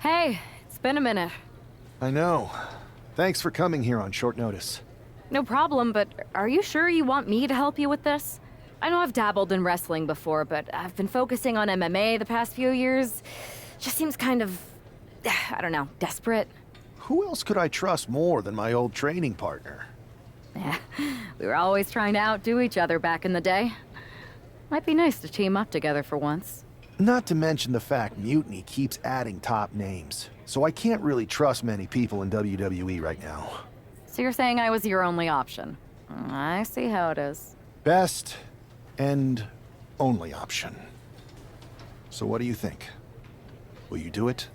Hey, it's been a minute. I know. Thanks for coming here on short notice. No problem, but are you sure you want me to help you with this? I know I've dabbled in wrestling before, but I've been focusing on MMA the past few years. Just seems kind of, I don't know, desperate. Who else could I trust more than my old training partner? Yeah, we were always trying to outdo each other back in the day. Might be nice to team up together for once. Not to mention the fact Mutiny keeps adding top names, so I can't really trust many people in WWE right now. So you're saying I was your only option? I see how it is. Best and only option. So what do you think? Will you do it?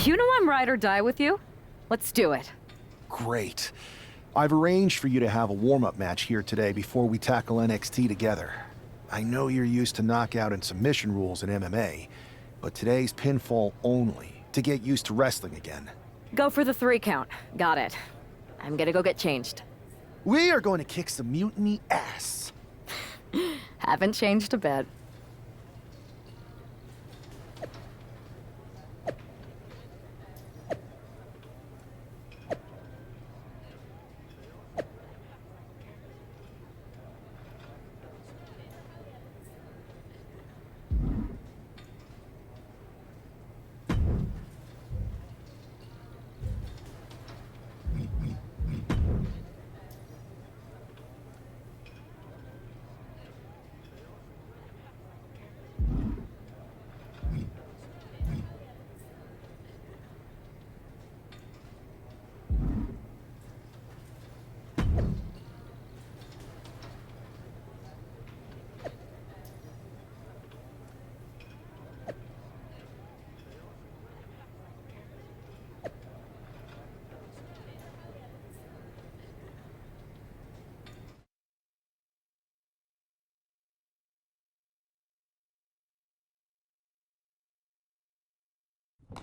You know I'm ride or die with you. Let's do it. Great. I've arranged for you to have a warm-up match here today before we tackle NXT together. I know you're used to knockout and submission rules in MMA, but today's pinfall only, to get used to wrestling again. Go for the 3 count. Got it. I'm gonna go get changed. We are going to kick some Mutiny ass. Haven't changed a bit.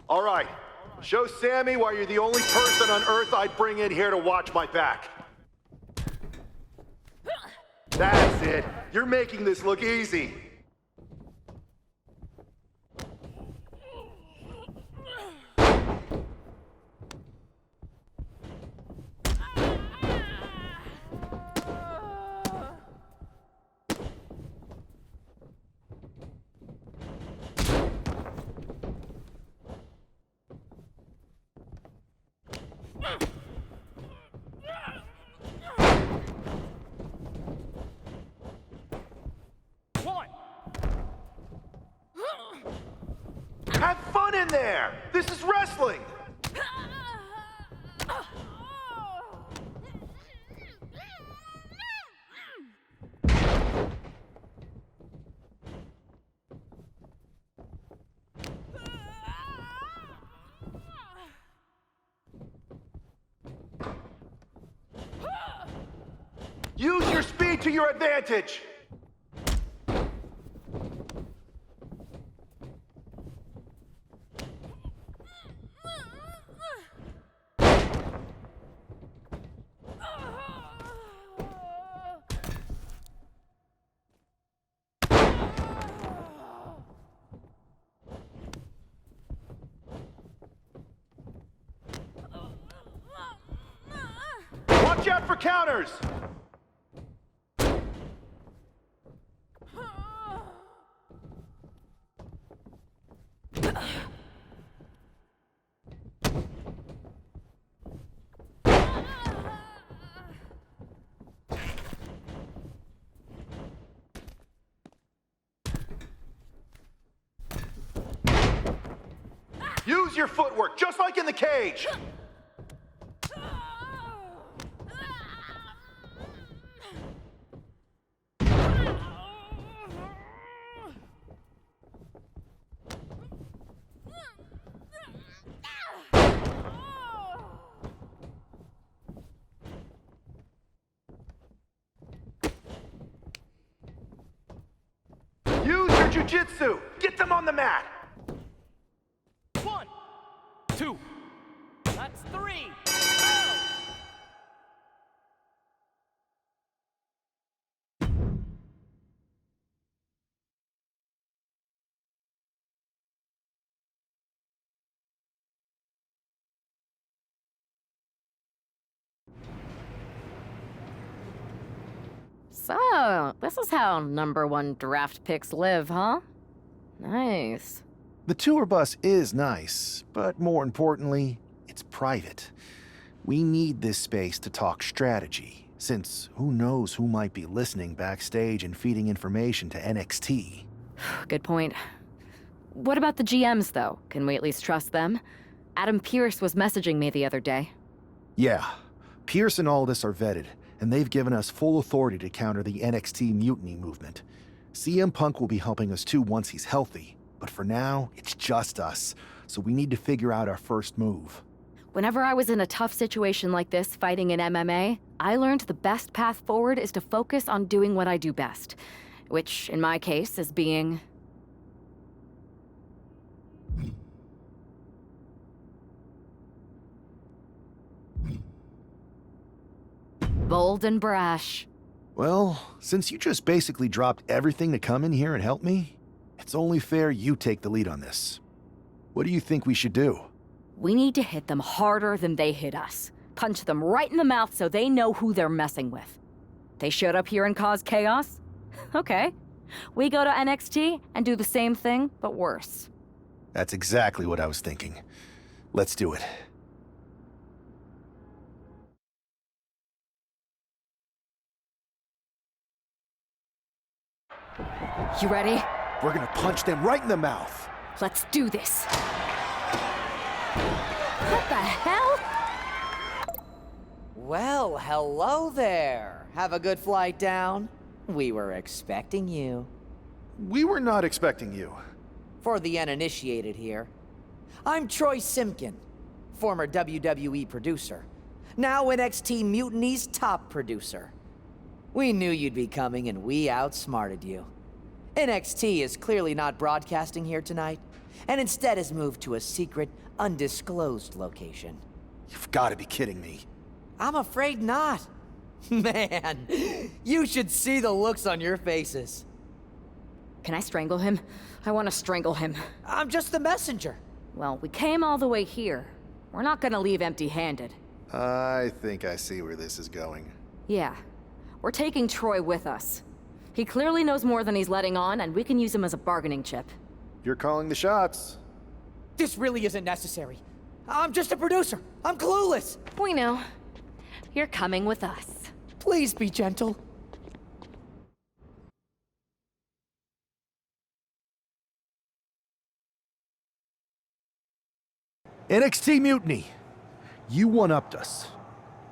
All right, show Sammy why you're the only person on Earth I'd bring in here to watch my back. That's it. You're making this look easy. Have fun in there! This is wrestling! Use your speed to your advantage! Watch out for counters! Use your footwork, just like in the cage! Use your jiu-jitsu! Get them on the mat! 1, 2, that's 3. So, this is how #1 draft picks live, huh? Nice. The tour bus is nice, but more importantly, it's private. We need this space to talk strategy, since who knows who might be listening backstage and feeding information to NXT. Good point. What about the GMs, though? Can we at least trust them? Adam Pearce was messaging me the other day. Yeah, Pierce and Aldis are vetted, and they've given us full authority to counter the NXT Mutiny movement. CM Punk will be helping us too once he's healthy, but for now, it's just us, so we need to figure out our first move. Whenever I was in a tough situation like this fighting in MMA, I learned the best path forward is to focus on doing what I do best, which, in my case, is being... bold and brash. Well, since you just basically dropped everything to come in here and help me, it's only fair you take the lead on this. What do you think we should do? We need to hit them harder than they hit us. Punch them right in the mouth so they know who they're messing with. They showed up here and caused chaos? Okay. We go to NXT and do the same thing, but worse. That's exactly what I was thinking. Let's do it. You ready? We're gonna punch them right in the mouth. Let's do this. What the hell? Well, hello there. Have a good flight down. We were expecting you. We were not expecting you. For the uninitiated here, I'm Troy Simkin, former WWE producer, now NXT Mutiny's top producer. We knew you'd be coming and we outsmarted you. NXT is clearly not broadcasting here tonight, and instead has moved to a secret, undisclosed location. You've got to be kidding me. I'm afraid not. Man, you should see the looks on your faces. Can I strangle him? I want to strangle him. I'm just the messenger. Well, we came all the way here. We're not gonna leave empty-handed. I think I see where this is going. Yeah. We're taking Troy with us. He clearly knows more than he's letting on, and we can use him as a bargaining chip. You're calling the shots. This really isn't necessary. I'm just a producer. I'm clueless. We know. You're coming with us. Please be gentle. NXT Mutiny. You one-upped us.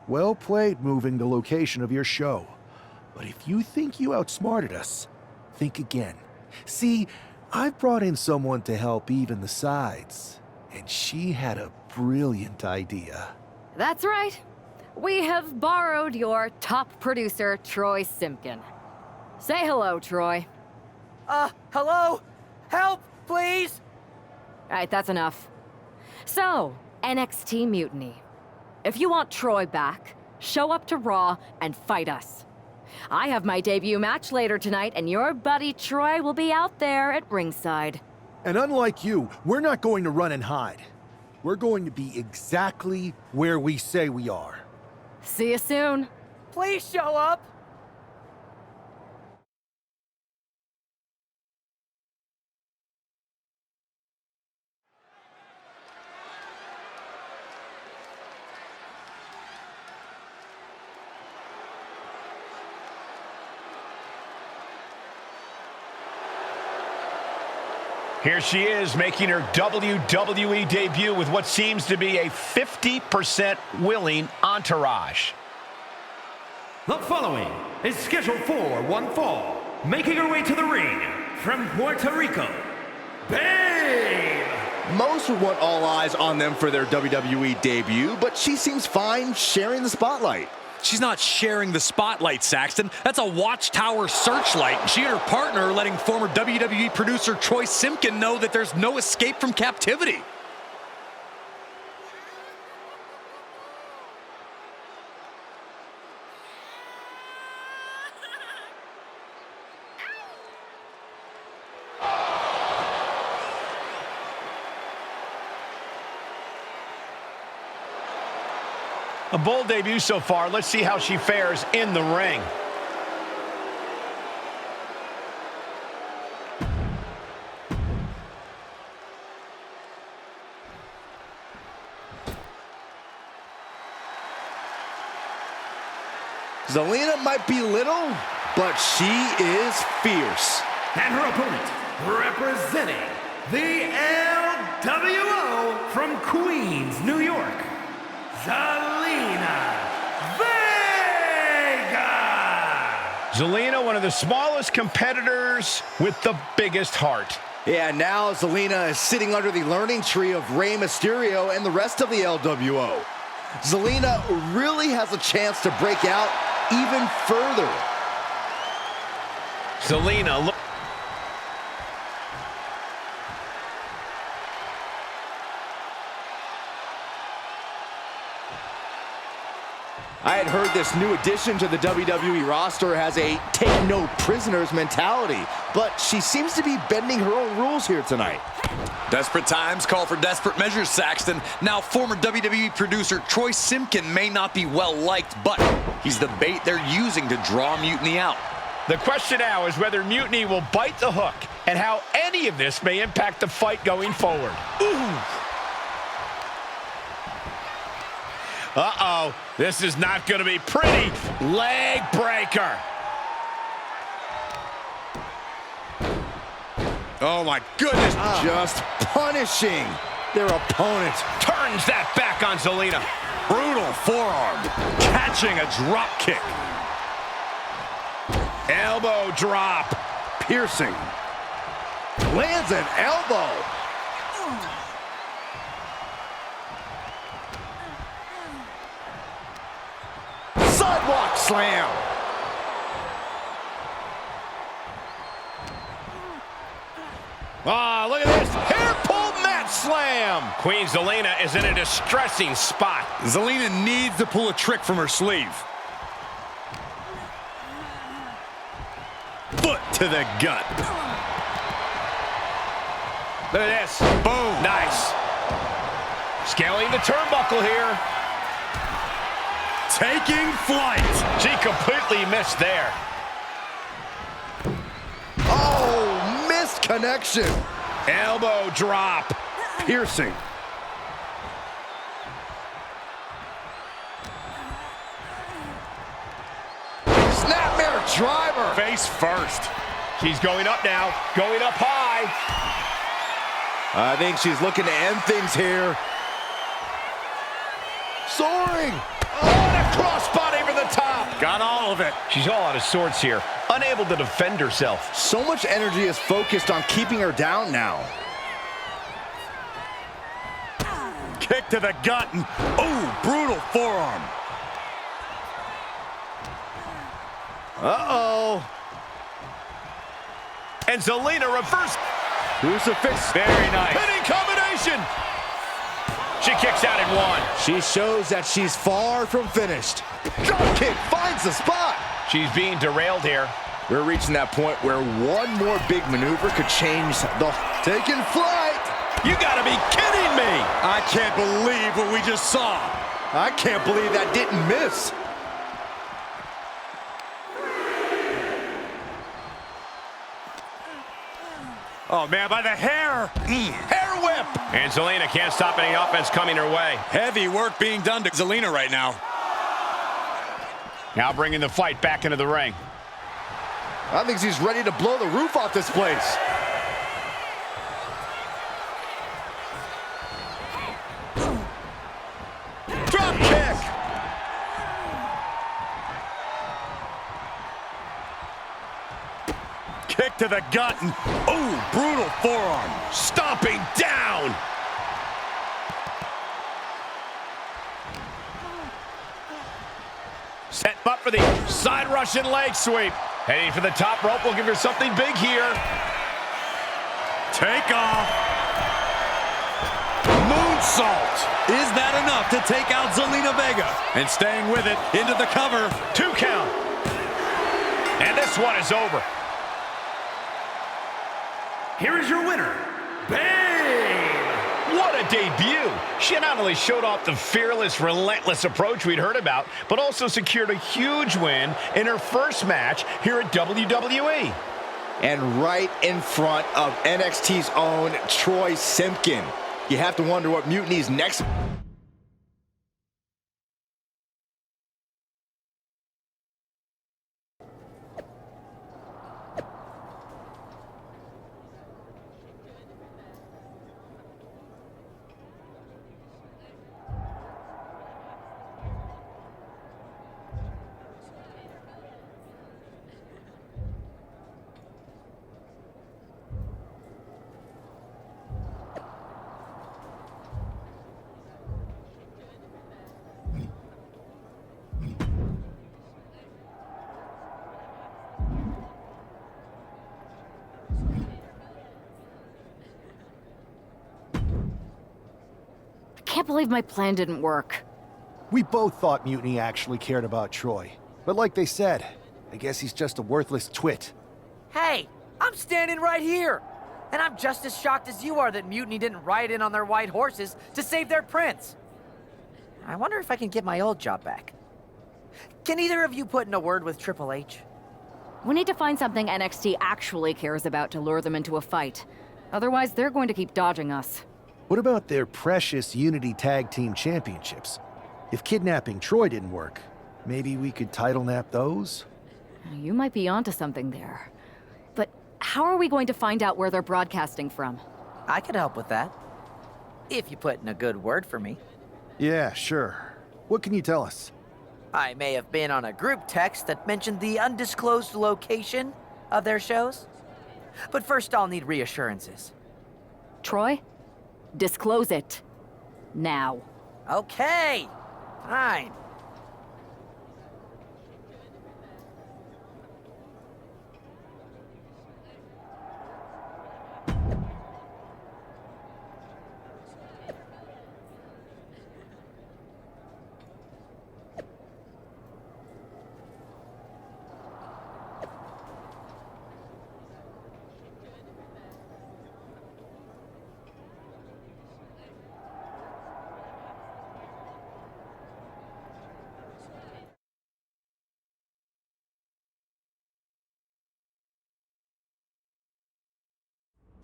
Well played moving the location of your show. But if you think you outsmarted us, think again. See, I've brought in someone to help even the sides, and she had a brilliant idea. That's right. We have borrowed your top producer, Troy Simkin. Say hello, Troy. Hello? Help, please? All right, that's enough. So, NXT Mutiny. If you want Troy back, show up to Raw and fight us. I have my debut match later tonight, and your buddy Troy will be out there at ringside. And unlike you, we're not going to run and hide. We're going to be exactly where we say we are. See you soon. Please show up. Here she is, making her WWE debut with what seems to be a 50% willing entourage. The following is scheduled for one fall, making her way to the ring from Puerto Rico, Babe! Most would want all eyes on them for their WWE debut, but she seems fine sharing the spotlight. She's not sharing the spotlight, Saxton. That's a watchtower searchlight. She and her partner are letting former WWE producer Troy Simkin know that there's no escape from captivity. A bold debut so far. Let's see how she fares in the ring. Zelina might be little, but she is fierce. And her opponent, representing the LWO from Queens, New York, Zelina Vega! Zelina, one of the smallest competitors with the biggest heart. Yeah, now Zelina is sitting under the learning tree of Rey Mysterio and the rest of the LWO. Zelina really has a chance to break out even further. Zelina, look. I had heard this new addition to the WWE roster has a take no prisoners mentality, but she seems to be bending her own rules here tonight. Desperate times call for desperate measures, Saxton. Now, former WWE producer Troy Simkin may not be well liked, but he's the bait they're using to draw Mutiny out. The question now is whether Mutiny will bite the hook and how any of this may impact the fight going forward. Ooh. Uh-oh, this is not going to be pretty. Leg breaker. Oh my goodness. Just punishing their opponent. Turns that back on Zelina. Brutal forearm. Catching a drop kick. Elbow drop. Piercing. Lands an elbow. Sidewalk slam. Ah, look at this. Hair pull mat slam. Queen Zelina is in a distressing spot. Zelina needs to pull a trick from her sleeve. Foot to the gut. Look at this. Boom. Nice. Scaling the turnbuckle here. Taking flight. She completely missed there. Oh, missed connection. Elbow drop. Piercing. Snapmare driver. Face first. She's going up now. Going up high. I think she's looking to end things here. Soaring. Oh, and a crossbody over the top. Got all of it. She's all out of sorts here. Unable to defend herself. So much energy is focused on keeping her down now. Kick to the gut and, oh, brutal forearm. Uh-oh. And Zelina reverse. Crucifix. Very nice. Hitting combination. She kicks out in one. She shows that she's far from finished. Drop kick finds the spot. She's being derailed here. We're reaching that point where one more big maneuver could change the taking flight. You gotta be kidding me. I can't believe what we just saw. I can't believe that didn't miss. Oh, man, by the hair. Hair whip. And Zelina can't stop any offense coming her way. Heavy work being done to Zelina right now. Now bringing the fight back into the ring. I think she's ready to blow the roof off this place. Drop kick. Kick to the gut and, oh, brutal forearm. Stomping down. Set up for the side Russian leg sweep. Heading for the top rope. We'll give her something big here. Take off. Moonsault. Is that enough to take out Zelina Vega? And staying with it into the cover. 2 count. And this one is over. Here is your winner, Babe! What a debut! She not only showed off the fearless, relentless approach we'd heard about, but also secured a huge win in her first match here at WWE. And right in front of NXT's own Troy Simkin. You have to wonder what Mutiny's next... can't believe my plan didn't work. We both thought Mutiny actually cared about Troy. But like they said, I guess he's just a worthless twit. Hey, I'm standing right here. And I'm just as shocked as you are that Mutiny didn't ride in on their white horses to save their prince. I wonder if I can get my old job back. Can either of you put in a word with Triple H? We need to find something NXT actually cares about to lure them into a fight. Otherwise, they're going to keep dodging us. What about their precious Unity Tag Team Championships? If kidnapping Troy didn't work, maybe we could title nap those? You might be onto something there. But how are we going to find out where they're broadcasting from? I could help with that. If you put in a good word for me. Yeah, sure. What can you tell us? I may have been on a group text that mentioned the undisclosed location of their shows. But first I'll need reassurances. Troy? Disclose it. Now. Okay, fine.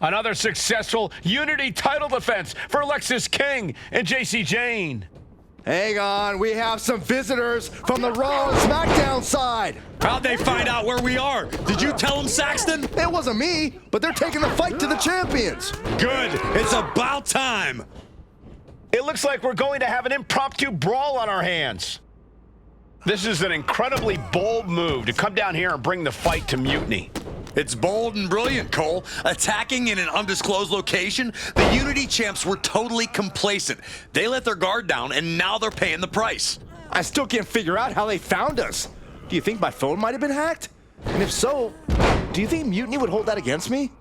Another successful Unity title defense for Lexis King and JC Jane. Hang on, we have some visitors from the Raw and SmackDown side. How'd they find out where we are? Did you tell them, Saxton? It wasn't me, but they're taking the fight to the champions. Good. It's about time. It looks like we're going to have an impromptu brawl on our hands. This is an incredibly bold move to come down here and bring the fight to Mutiny. It's bold and brilliant, Cole. Attacking in an undisclosed location, the Unity champs were totally complacent. They let their guard down, and now they're paying the price. I still can't figure out how they found us. Do you think my phone might have been hacked? And if so, do you think Mutiny would hold that against me?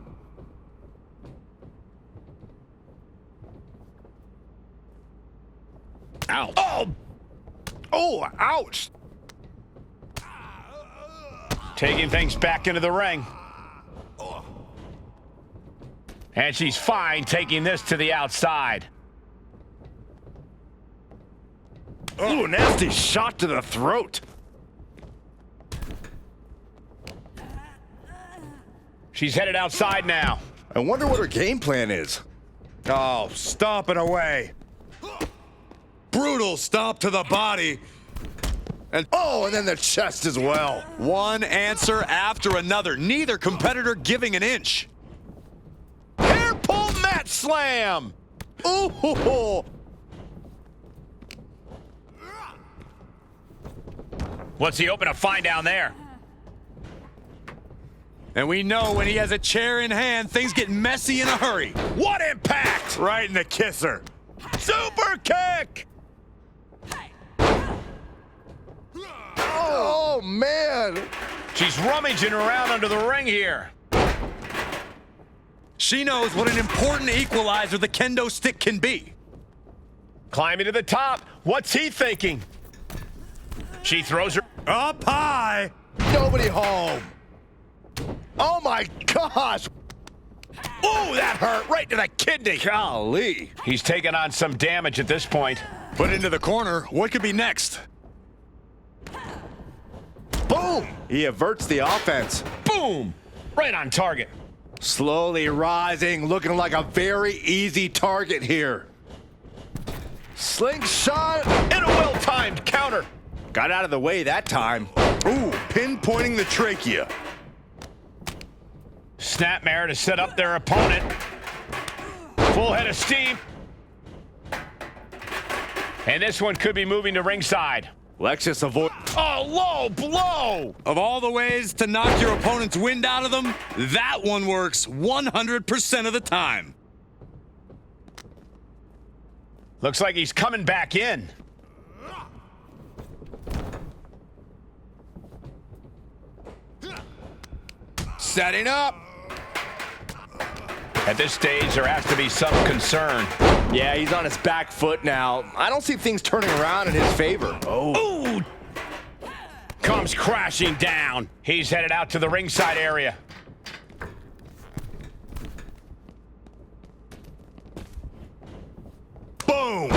Ow. Oh! Oh, ouch! Taking things back into the ring. And she's fine taking this to the outside. Ooh, nasty shot to the throat. She's headed outside now. I wonder what her game plan is. Oh, stomp it away. Brutal stomp to the body. And then the chest as well. One answer after another. Neither competitor giving an inch. Hair pull mat slam. Ooh. What's he hoping to find down there? And we know when he has a chair in hand, things get messy in a hurry. What impact? Right in the kisser. Super kick. Oh, man. She's rummaging around under the ring here. She knows what an important equalizer the kendo stick can be. Climbing to the top. What's he thinking? She throws her Up high. Nobody home. Oh, my gosh. Ooh, that hurt right to the kidney. Golly. He's taking on some damage at this point. Put into the corner. What could be next? Boom. He averts the offense. Boom! Right on target. Slowly rising, looking like a very easy target here. Slingshot. And a well-timed counter. Got out of the way that time. Ooh, pinpointing the trachea. Snapmare to set up their opponent. Full head of steam. And this one could be moving to ringside. Lexis avoid. Oh, low blow! Of all the ways to knock your opponent's wind out of them, that one works 100% of the time. Looks like he's coming back in. Setting up. At this stage, there has to be some concern. Yeah, he's on his back foot now. I don't see things turning around in his favor. Ooh! Comes crashing down. He's headed out to the ringside area. Boom!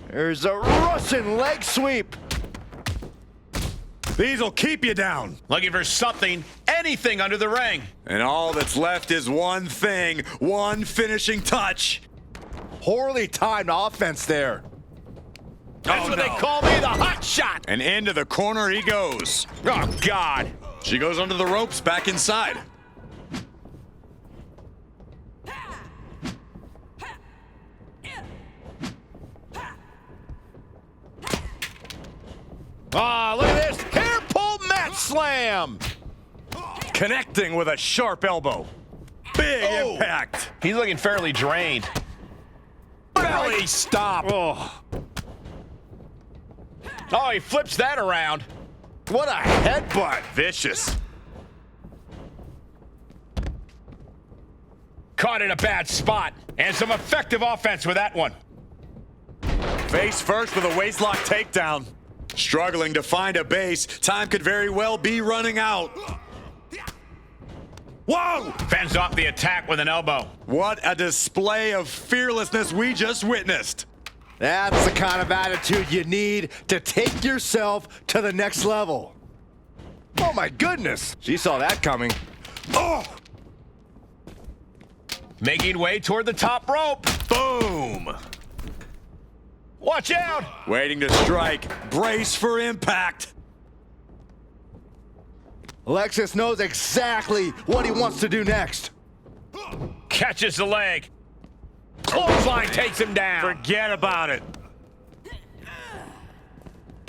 There's a Russian leg sweep. These will keep you down. Looking for something, anything under the ring. And all that's left is one thing, one finishing touch. Poorly timed offense there. That's what they call me, the hot shot. And into the corner he goes. Oh, God. She goes under the ropes, back inside. Ah, look at this. Hair pull mat slam. Connecting with a sharp elbow. Big impact. He's looking fairly drained. Belly stop. Oh, he flips that around. What a headbutt. Vicious. Caught in a bad spot. And some effective offense with that one. Face first with a waistlock takedown. Struggling to find a base. Time could very well be running out. Whoa! Fends off the attack with an elbow. What a display of fearlessness we just witnessed. That's the kind of attitude you need to take yourself to the next level. Oh my goodness! She saw that coming. Oh! Making way toward the top rope. Boom! Watch out! Waiting to strike. Brace for impact. Alexis knows exactly what he wants to do next. Catches the leg. Clothesline takes him down. Forget about it.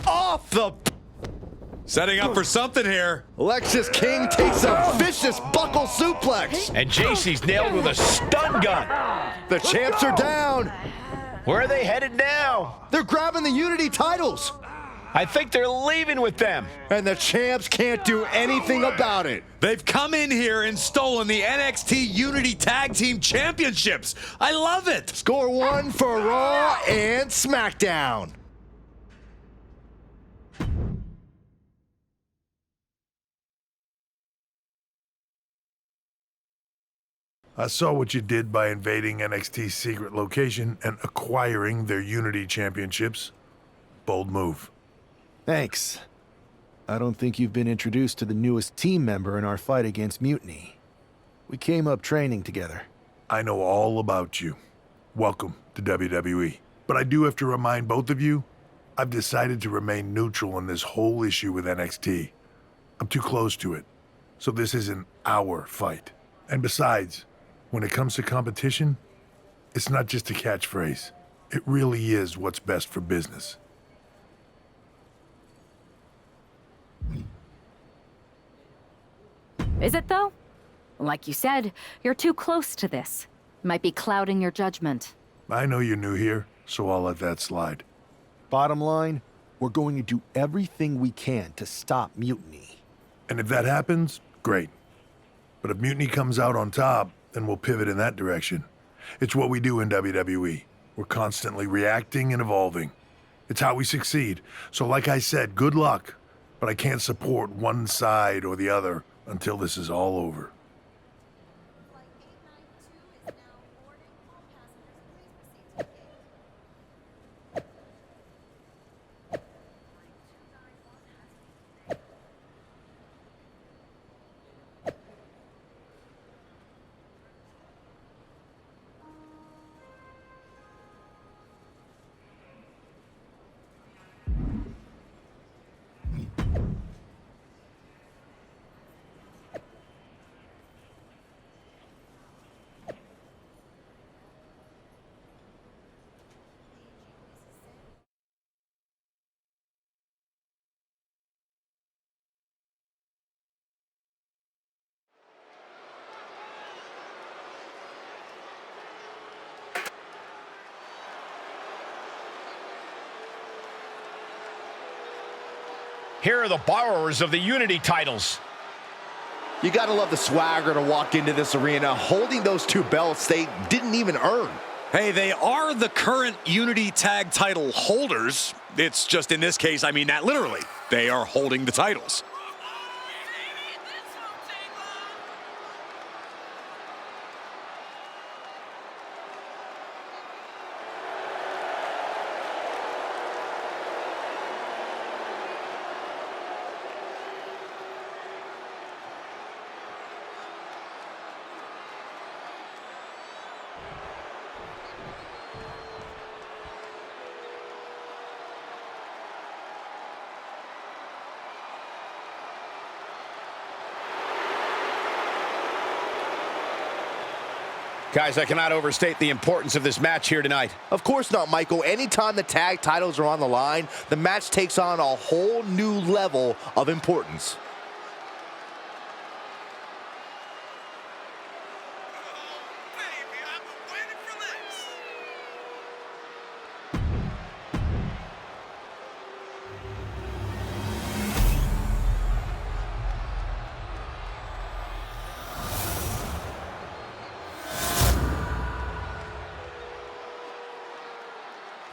Off the... Setting up for something here. Alexis King takes a vicious buckle suplex. And JC's nailed with a stun gun. The champs are down. Where are they headed now? They're grabbing the Unity titles. I think they're leaving with them. And the champs can't do anything about it. They've come in here and stolen the NXT Unity Tag Team Championships. I love it. Score one for Raw and SmackDown. I saw what you did by invading NXT's secret location and acquiring their Unity championships. Bold move. Thanks. I don't think you've been introduced to the newest team member in our fight against Mutiny. We came up training together. I know all about you. Welcome to WWE. But I do have to remind both of you, I've decided to remain neutral in this whole issue with NXT. I'm too close to it, so this isn't our fight. And besides, when it comes to competition, it's not just a catchphrase. It really is what's best for business. Is it, though? Like you said, you're too close to this. Might be clouding your judgment. I know you're new here, so I'll let that slide. Bottom line, we're going to do everything we can to stop Mutiny. And if that happens, great. But if Mutiny comes out on top, then we'll pivot in that direction. It's what we do in WWE. We're constantly reacting and evolving. It's how we succeed. So like I said, good luck. But I can't support one side or the other until this is all over. here are the borrowers of the Unity titles. You gotta love the swagger to walk into this arena holding those two belts they didn't even earn. Hey, they are the current Unity Tag title holders. It's just in this case, I mean that literally. They are holding the titles. Guys, I cannot overstate the importance of this match here tonight. Of course not, Michael. Anytime the tag titles are on the line, the match takes on a whole new level of importance.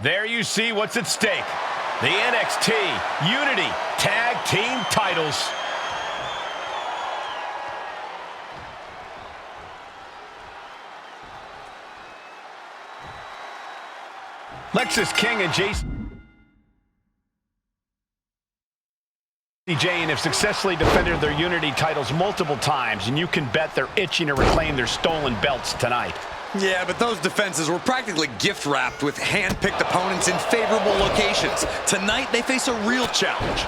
There you see what's at stake. The NXT Unity Tag Team titles. Lexis King and Jane have successfully defended their Unity titles multiple times, and you can bet they're itching to reclaim their stolen belts tonight. Yeah, but those defenses were practically gift-wrapped with hand-picked opponents in favorable locations. Tonight, they face a real challenge.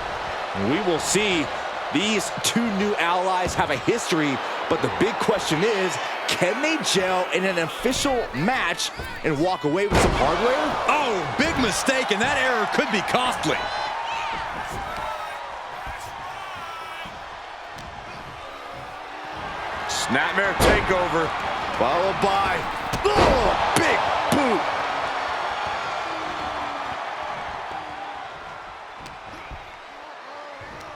We will see. These two new allies have a history, but the big question is, can they gel in an official match and walk away with some hardware? Oh, big mistake, and that error could be costly. Snapmare takeover. Followed by, big boot.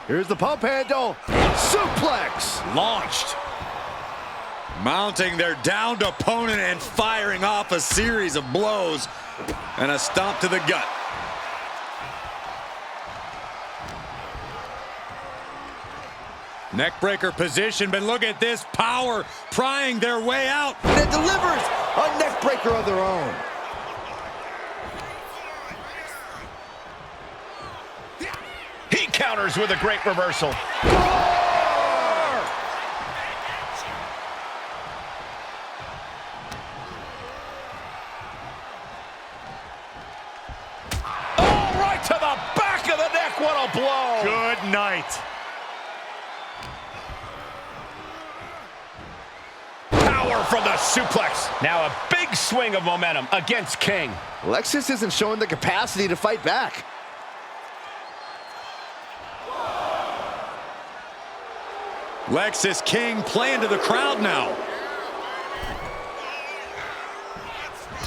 Here's the pump handle. Suplex. Launched. Mounting their downed opponent and firing off a series of blows. And a stomp to the gut. Neckbreaker position, but look at this power prying their way out. And it delivers a neckbreaker of their own. He counters with a great reversal. Oh, right to the back of the neck. What a blow. Good night. From the suplex. Now a big swing of momentum against King. Lexis isn't showing the capacity to fight back. Lexis King playing to the crowd now.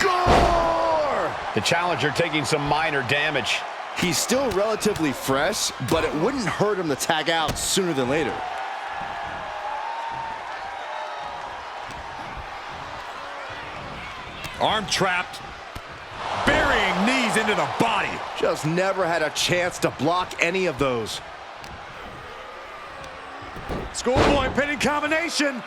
Gore! The challenger taking some minor damage. He's still relatively fresh, but it wouldn't hurt him to tag out sooner than later. Arm trapped, burying knees into the body. Just never had a chance to block any of those. Schoolboy pinning combination.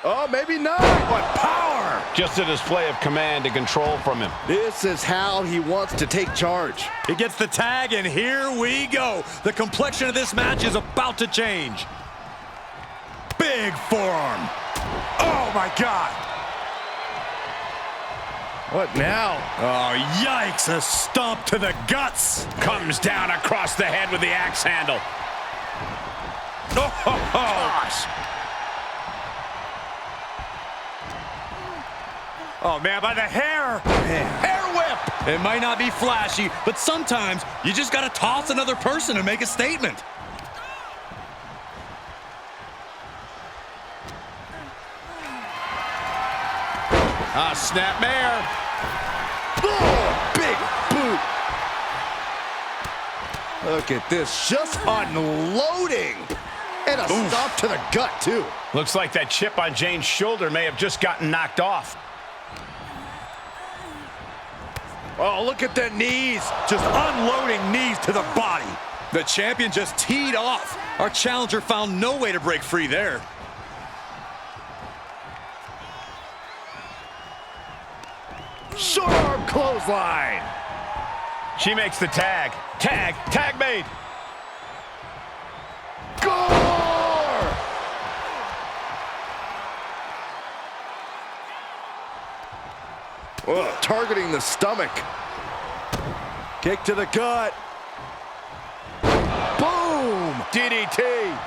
Oh, maybe not. What power! Just a display of command and control from him. This is how he wants to take charge. He gets the tag, and here we go. The complexion of this match is about to change. Big forearm. Oh, my God. What now? Oh, yikes, a stomp to the guts. Comes down across the head with the axe handle. Oh, gosh. Oh, man, by the hair. Hair whip. It might not be flashy, but sometimes you just got to toss another person and make a statement. Snapmare. Oh, big boot. Look at this, just unloading. And a stop to the gut, too. Looks like that chip on Jane's shoulder may have just gotten knocked off. Oh, look at the knees. Just unloading knees to the body. The champion just teed off. Our challenger found no way to break free there. Short arm clothesline. She makes the tag. Tag made. Gore! Oh, targeting the stomach. Kick to the gut. Boom! DDT.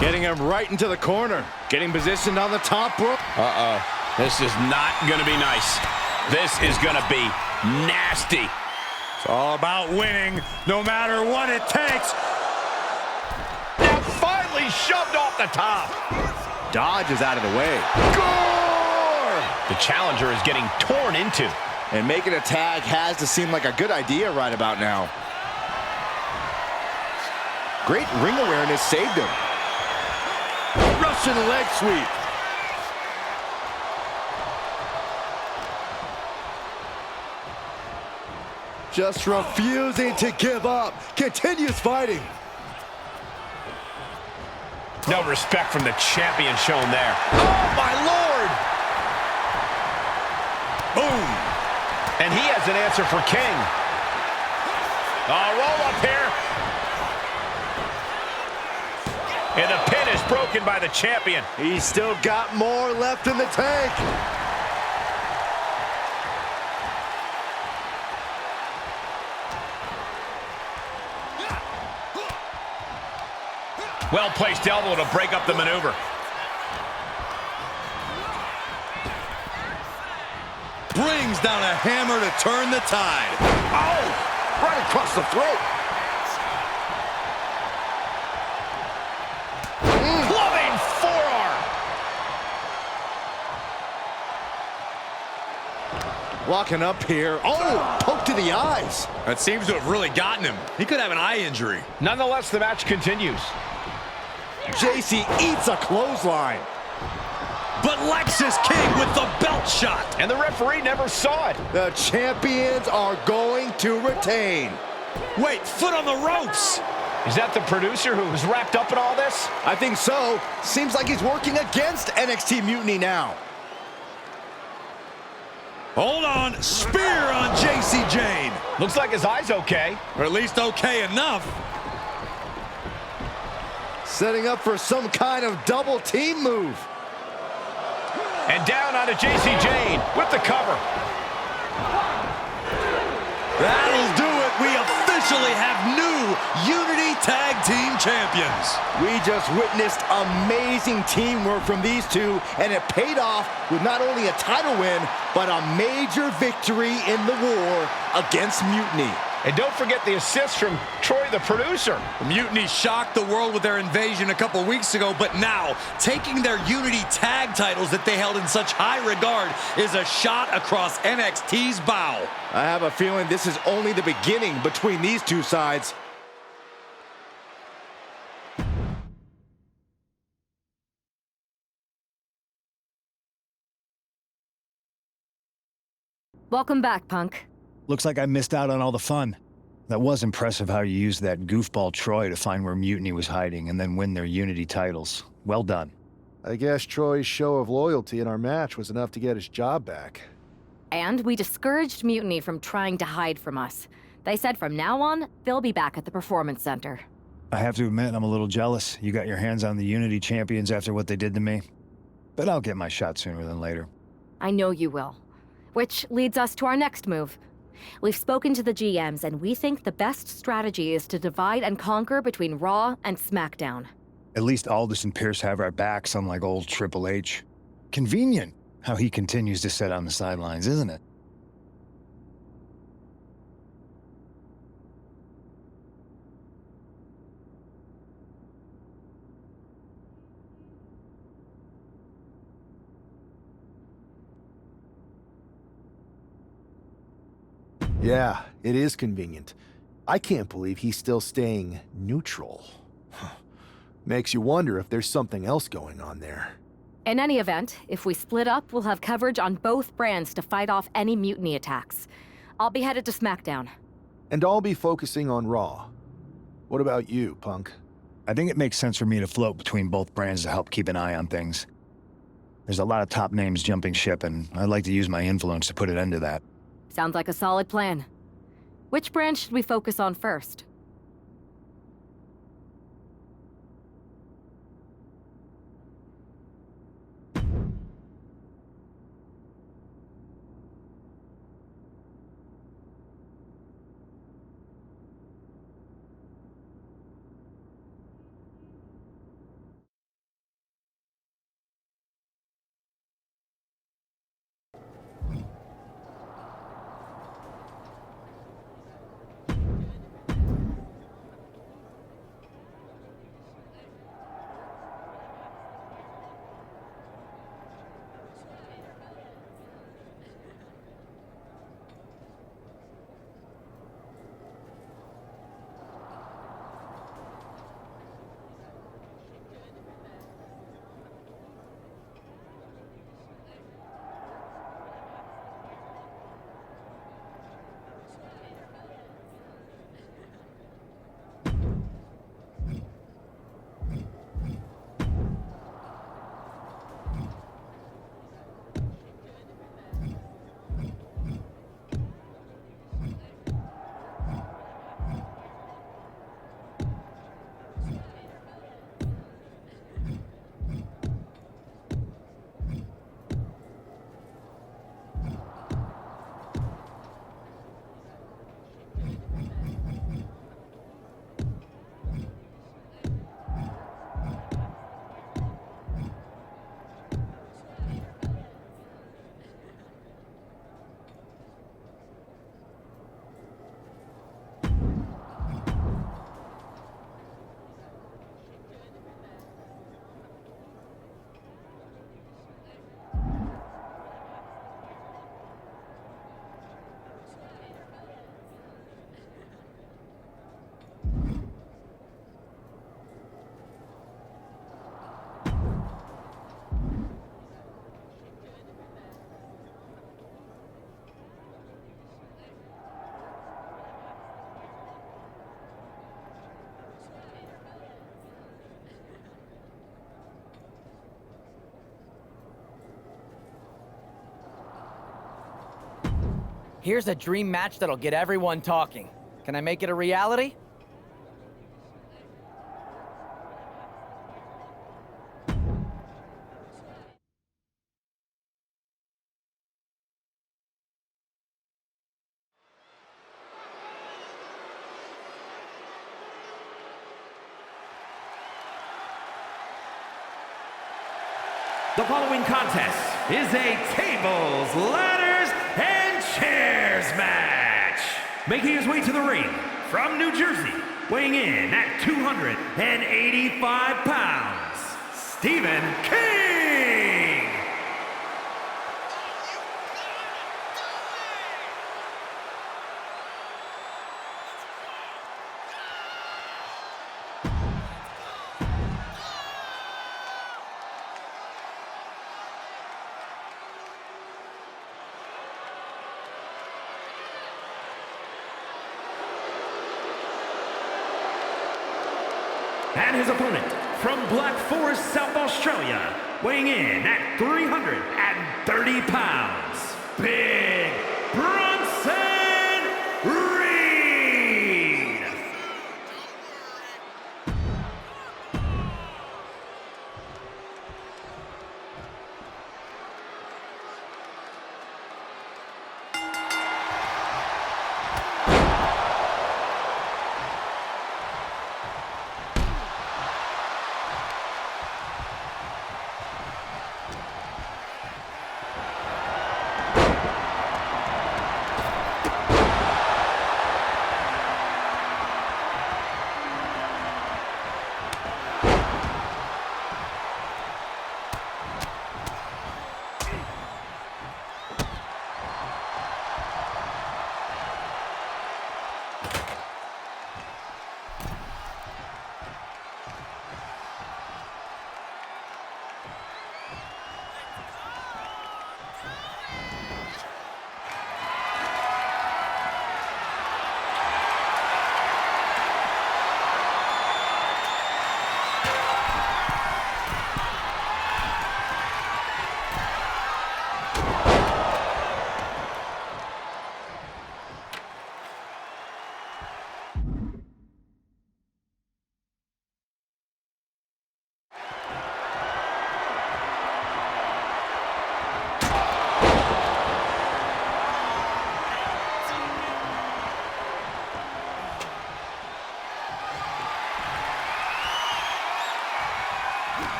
Getting him right into the corner. Getting positioned on the top rope. This is not going to be nice. This is going to be nasty. It's all about winning, no matter what it takes. Now finally shoved off the top. Dodge is out of the way. Gore! The challenger is getting torn into. And making a tag has to seem like a good idea right about now. Great ring awareness saved him. Russian leg sweep. Just refusing to give up. Continues fighting. No respect from the champion shown there. Oh, my Lord! Boom! And he has an answer for King. Roll up here. And the pin is broken by the champion. He's still got more left in the tank. Well-placed elbow to break up the maneuver. Brings down a hammer to turn the tide. Oh! Right across the throat. Clubbing forearm. Walking up here. Oh! Poke to the eyes. That seems to have really gotten him. He could have an eye injury. Nonetheless, the match continues. JC eats a clothesline. But Lexus King with the belt shot. And the referee never saw it. The champions are going to retain. Wait, foot on the ropes. Is that the producer who was wrapped up in all this? I think so. Seems like he's working against NXT Mutiny now. Hold on. Spear on JC Jane. Looks like his eye's okay. Or at least okay enough. Setting up for some kind of double team move. And down onto JC Jane with the cover. That'll do it. We officially have new Unity Tag Team Champions. We just witnessed amazing teamwork from these two, and it paid off with not only a title win, but a major victory in the war against Mutiny. And don't forget the assist from Troy, the producer. Mutiny shocked the world with their invasion a couple weeks ago, but now taking their Unity tag titles that they held in such high regard is a shot across NXT's bow. I have a feeling this is only the beginning between these two sides. Welcome back, Punk. Looks like I missed out on all the fun. That was impressive how you used that goofball Troy to find where Mutiny was hiding and then win their Unity titles. Well done. I guess Troy's show of loyalty in our match was enough to get his job back. And we discouraged Mutiny from trying to hide from us. They said from now on, they'll be back at the Performance Center. I have to admit, I'm a little jealous. You got your hands on the Unity champions after what they did to me. But I'll get my shot sooner than later. I know you will. Which leads us to our next move. We've spoken to the GMs, and we think the best strategy is to divide and conquer between Raw and SmackDown. At least Aldous and Pierce have our backs, unlike old Triple H. Convenient how he continues to sit on the sidelines, isn't it? Yeah, it is convenient. I can't believe he's still staying neutral. Makes you wonder if there's something else going on there. In any event, if we split up, we'll have coverage on both brands to fight off any mutiny attacks. I'll be headed to SmackDown. And I'll be focusing on Raw. What about you, Punk? I think it makes sense for me to float between both brands to help keep an eye on things. There's a lot of top names jumping ship, and I'd like to use my influence to put an end to that. Sounds like a solid plan. Which brand should we focus on first? Here's a dream match that'll get everyone talking. Can I make it a reality? The following contest is a tables, ladders, and chairs match. Making his way to the ring from New Jersey, weighing in at 285 pounds, Stephen King. And his opponent from Black Forest, South Australia, weighing in at 330 pounds, Big Bronson Reed.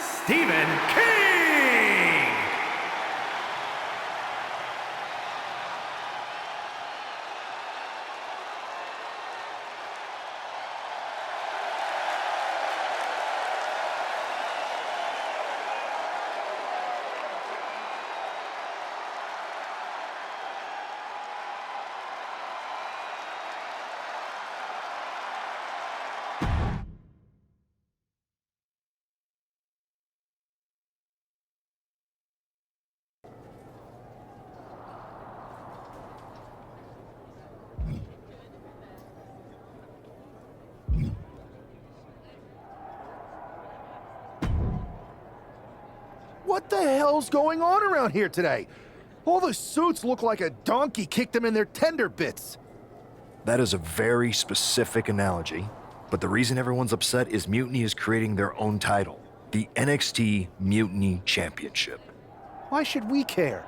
Stephen King! What the hell's going on around here today? All the suits look like a donkey kicked them in their tender bits. That is a very specific analogy, but the reason everyone's upset is Mutiny is creating their own title, the NXT Mutiny Championship. Why should we care?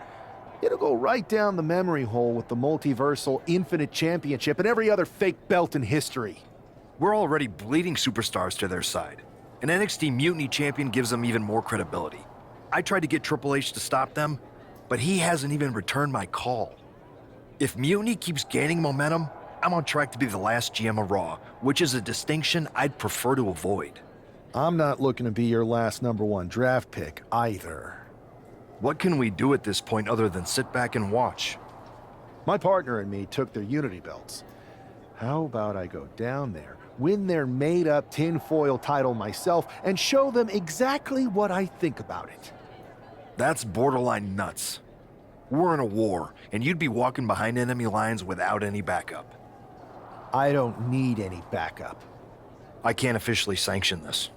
It'll go right down the memory hole with the Multiversal Infinite Championship and every other fake belt in history. We're already bleeding superstars to their side. An NXT Mutiny champion gives them even more credibility. I tried to get Triple H to stop them, but he hasn't even returned my call. If Mutiny keeps gaining momentum, I'm on track to be the last GM of Raw, which is a distinction I'd prefer to avoid. I'm not looking to be your last #1 draft pick either. What can we do at this point other than sit back and watch? My partner and me took their Unity belts. How about I go down there, win their made-up tinfoil title myself, and show them exactly what I think about it? That's borderline nuts. We're in a war, and you'd be walking behind enemy lines without any backup. I don't need any backup. I can't officially sanction this,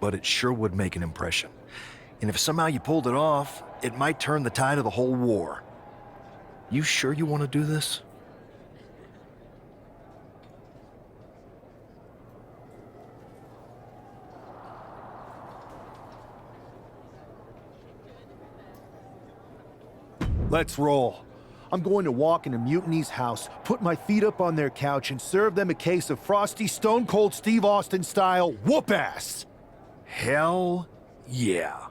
but it sure would make an impression. And if somehow you pulled it off, it might turn the tide of the whole war. You sure you want to do this? Let's roll. I'm going to walk into Mutiny's house, put my feet up on their couch, and serve them a case of frosty Stone Cold Steve Austin style whoop-ass. Hell yeah.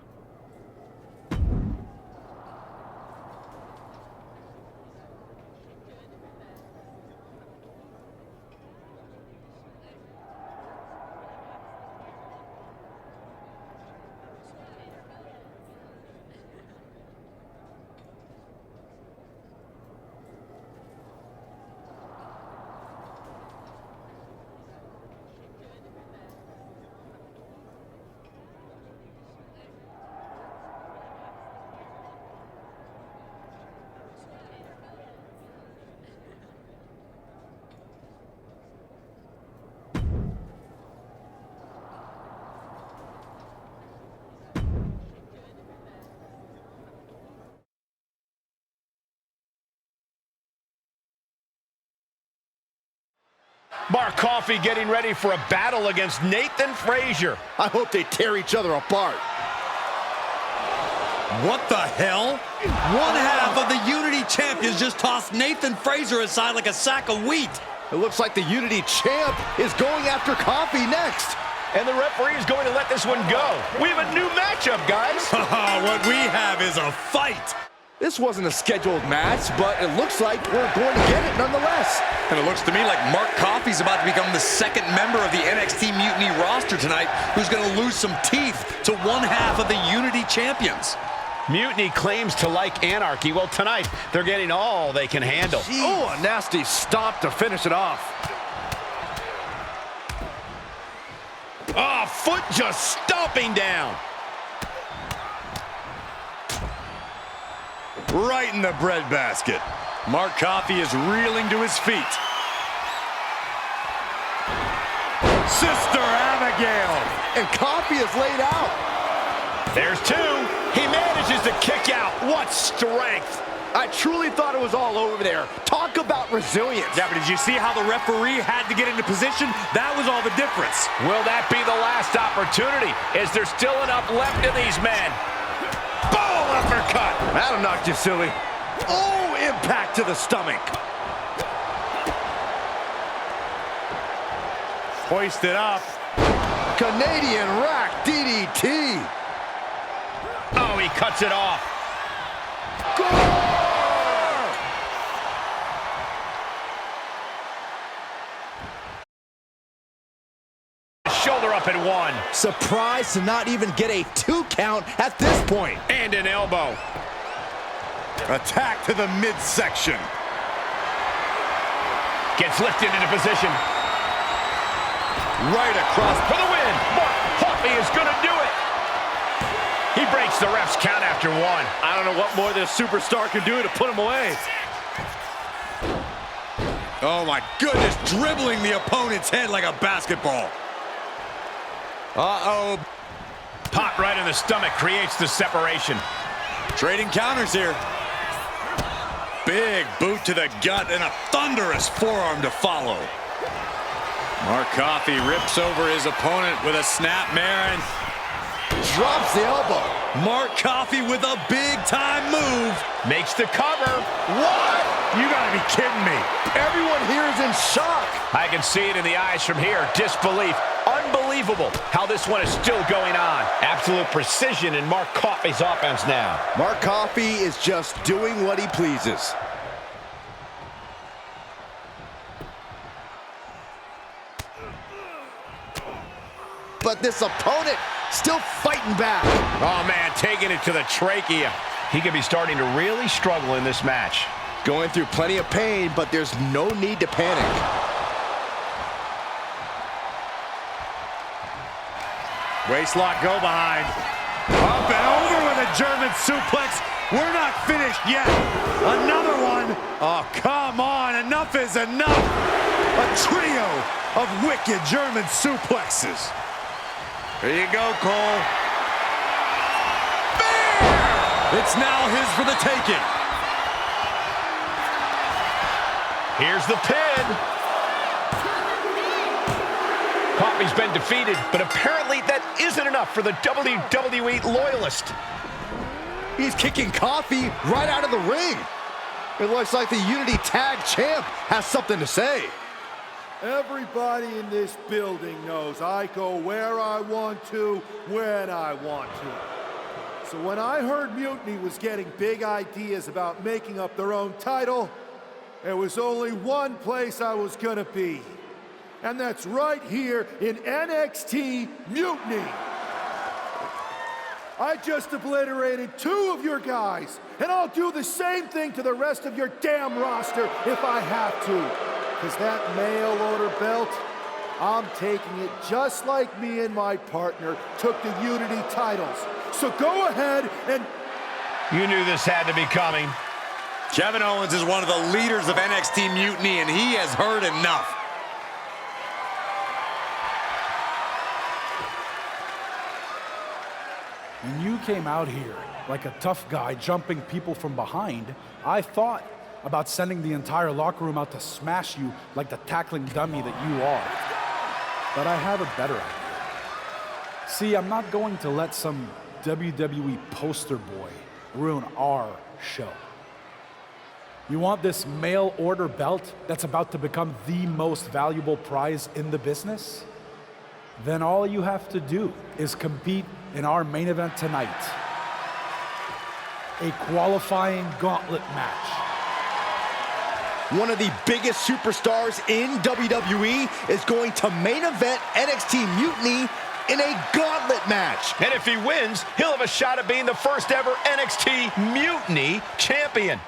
Mark Coffey getting ready for a battle against Nathan Frazier. I hope they tear each other apart. What the hell? One half of the Unity champions just tossed Nathan Frazier aside like a sack of wheat. It looks like the Unity champ is going after Coffey next. And the referee is going to let this one go. We have a new matchup, guys. What we have is a fight. This wasn't a scheduled match, but it looks like we're going to get it nonetheless. And it looks to me like Mark Coffey's about to become the second member of the NXT Mutiny roster tonight who's going to lose some teeth to one half of the Unity champions. Mutiny claims to like anarchy. Well, tonight, they're getting all they can handle. Jeez. Oh, a nasty stop to finish it off. Oh, foot just stomping down. Right in the breadbasket. Mark Coffey is reeling to his feet. Sister Abigail. And Coffey is laid out. There's two. He manages to kick out. What strength. I truly thought it was all over there. Talk about resilience. Yeah, but did you see how the referee had to get into position? That was all the difference. Will that be the last opportunity? Is there still enough left in these men? Boom, uppercut. That'll knock you silly. Oh, impact to the stomach. Hoisted up. Canadian rack DDT. Oh, he cuts it off. Shoulder up and one. Surprised to not even get a 2 count at this point. And an elbow. Attack to the midsection. Gets lifted into position. Right across For the win. Mark Coffey is going to do it. He breaks the ref's count after one. I don't know what more this superstar can do to put him away. Oh my goodness, dribbling the opponent's head like a basketball. Uh-oh. Pop right in the stomach creates the separation. Trading counters here. Big boot to the gut and a thunderous forearm to follow. Mark Coffey rips over his opponent with a snapmare and drops the elbow. Mark Coffey with a big-time move. Makes the cover. What? You gotta be kidding me. Everyone here is in shock. I can see it in the eyes from here. Disbelief. Unbelievable how this one is still going on. Absolute precision in Mark Coffey's offense now. Mark Coffey is just doing what he pleases. But this opponent still fighting back. Oh, man, taking it to the trachea. He could be starting to really struggle in this match. Going through plenty of pain, but there's no need to panic. Waistlock go behind. Up and over with a German suplex. We're not finished yet. Another one. Oh, come on. Enough is enough. A trio of wicked German suplexes. Here you go, Cole. Bear! It's now his for the taking. Here's the pin. Coffey's been defeated, but apparently that isn't enough for the WWE loyalist. He's kicking Coffey right out of the ring. It looks like the Unity Tag Champ has something to say. Everybody in this building knows I go where I want to, when I want to. So when I heard Mutiny was getting big ideas about making up their own title, there was only one place I was gonna be. And that's right here in NXT Mutiny. I just obliterated 2 of your guys, and I'll do the same thing to the rest of your damn roster if I have to. Because that mail order belt, I'm taking it just like me and my partner took the Unity titles. So go ahead and... You knew this had to be coming. Kevin Owens is one of the leaders of NXT Mutiny, and he has heard enough. When you came out here like a tough guy jumping people from behind, I thought about sending the entire locker room out to smash you like the tackling dummy that you are. But I have a better idea. See, I'm not going to let some WWE poster boy ruin our show. You want this mail order belt that's about to become the most valuable prize in the business? Then all you have to do is compete in our main event tonight. A qualifying gauntlet match. One of the biggest superstars in WWE is going to main event NXT Mutiny in a gauntlet match. And if he wins, he'll have a shot at being the first ever NXT Mutiny champion.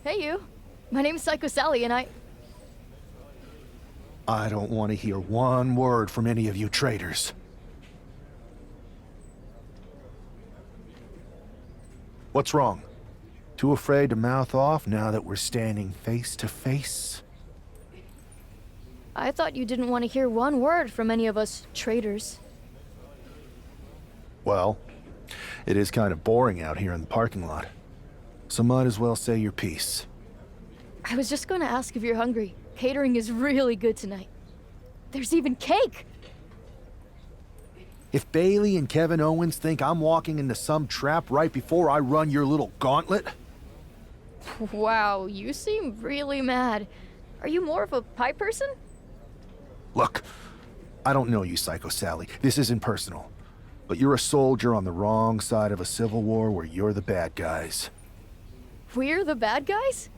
Hey, you. My name's Psycho Sally, and I don't want to hear one word from any of you traitors. What's wrong? Too afraid to mouth off now that we're standing face to face? I thought you didn't want to hear one word from any of us traitors. Well, it is kind of boring out here in the parking lot. So might as well say your piece. I was just going to ask if you're hungry. Catering is really good tonight. There's even cake! If Bailey and Kevin Owens think I'm walking into some trap right before I run your little gauntlet... Wow, you seem really mad. Are you more of a pie person? Look, I don't know you, Psycho Sally. This isn't personal. But you're a soldier on the wrong side of a civil war where you're the bad guys. We're the bad guys?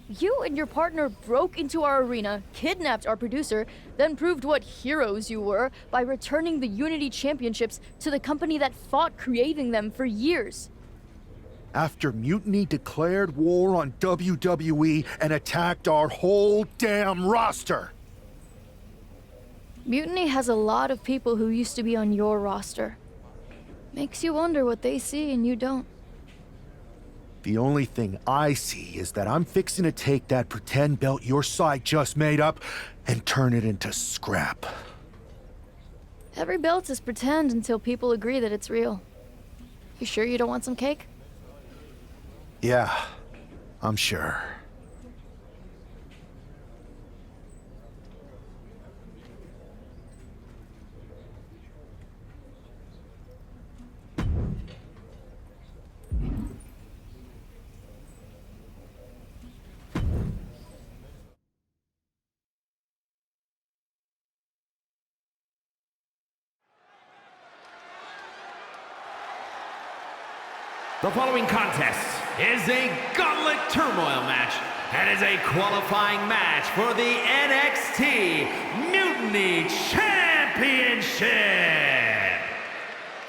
You and your partner broke into our arena, kidnapped our producer, then proved what heroes you were by returning the Unity Championships to the company that fought creating them for years. After Mutiny declared war on WWE and attacked our whole damn roster. Mutiny has a lot of people who used to be on your roster. Makes you wonder what they see and you don't. The only thing I see is that I'm fixing to take that pretend belt your side just made up and turn it into scrap. Every belt is pretend until people agree that it's real. You sure you don't want some cake? Yeah, I'm sure. The following contest is a Gauntlet Turmoil match and is a qualifying match for the NXT Mutiny Championship.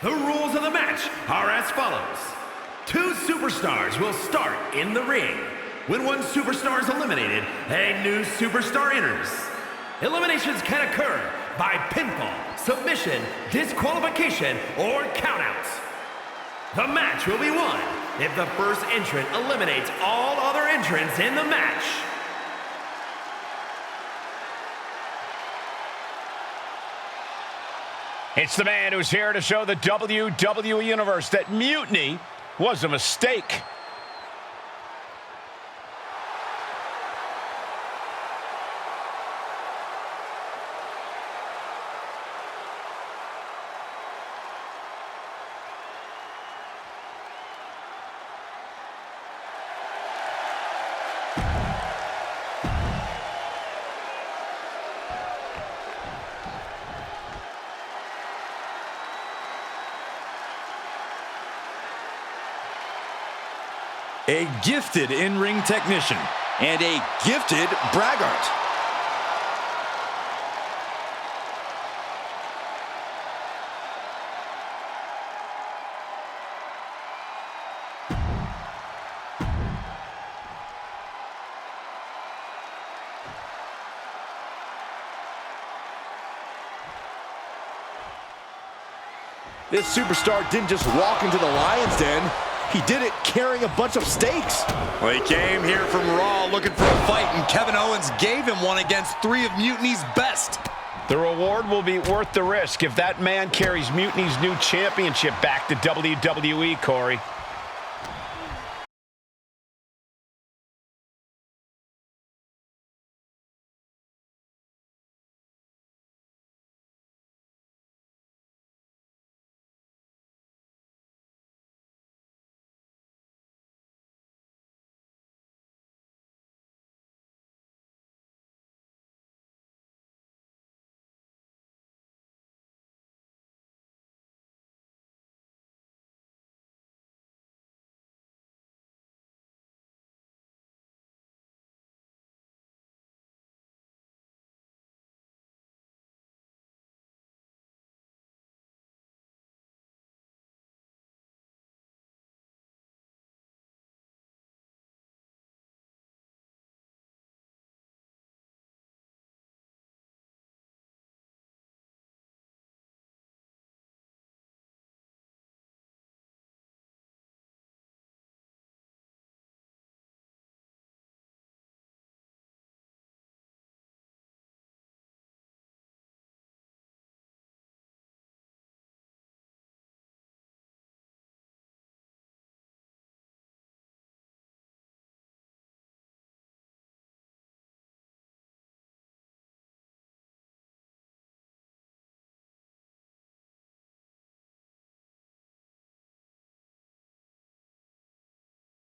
The rules of the match are as follows. 2 superstars will start in the ring. When one superstar is eliminated, a new superstar enters. Eliminations can occur by pinfall, submission, disqualification, or countouts. The match will be won if the first entrant eliminates all other entrants in the match. It's the man who's here to show the WWE Universe that Mutiny was a mistake. A gifted in-ring technician and a gifted braggart. This superstar didn't just walk into the Lion's Den. He did it carrying a bunch of stakes. Well, he came here from Raw looking for a fight, and Kevin Owens gave him one against 3 of Mutiny's best. The reward will be worth the risk if that man carries Mutiny's new championship back to WWE, Corey.